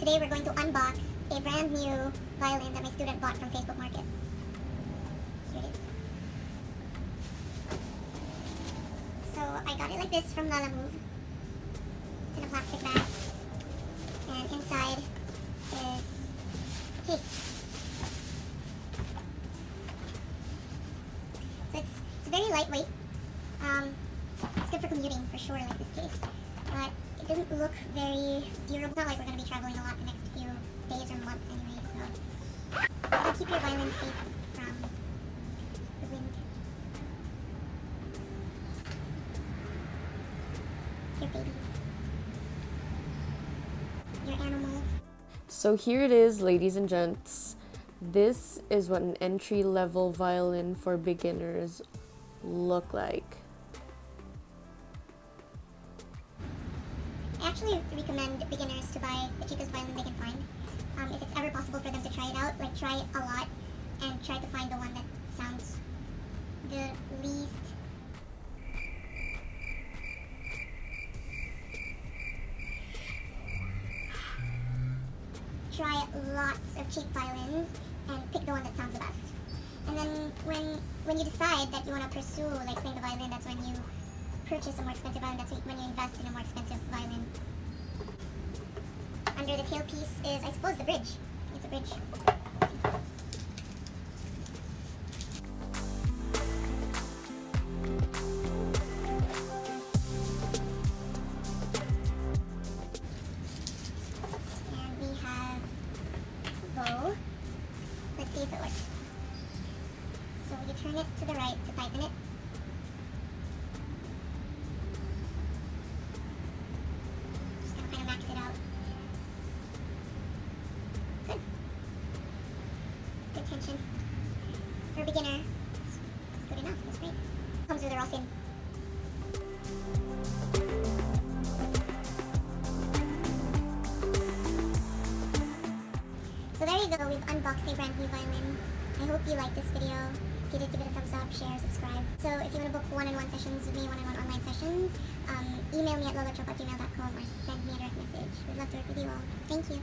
Today we're going to unbox a brand new violin that my student bought from Facebook Market. Here it is. So I got it like this from Lalamove. It's in a plastic bag. And inside is case. So it's very lightweight. It's good for commuting for sure, like this case. But it doesn't look very durable. It's not like we're going to be traveling a lot the next few days or months anyway, so it'll keep your violin safe from the wind. Your babies. Your animals. So here it is, ladies and gents. This is what an entry-level violin for beginners look like. I actually recommend beginners to buy the cheapest violin they can find. If it's ever possible for them to try it out, like try a lot and try to find the one that sounds the least. Try lots of cheap violins and pick the one that sounds the best. And then when you decide that you want to pursue like playing the violin, that's when you purchase a more expensive violin. That's when you invest in a more expensive violin. Under the tailpiece is, I suppose, the bridge. It's a bridge. And we have a bow. Let's see if it works. So you turn it to the right to tighten it. Just gonna kind of max it out. Good. Good tension. For a beginner, it's good enough. That's great. Comes with a raw sin. So there you go. We've unboxed a brand new violin. I hope you liked this video. If you did, give it a thumbs up, share, subscribe. So if you want to book one-on-one sessions with me, one-on-one online sessions, email me at lolachop@gmail.com or send me a direct message. We'd love to work with you all. Thank you.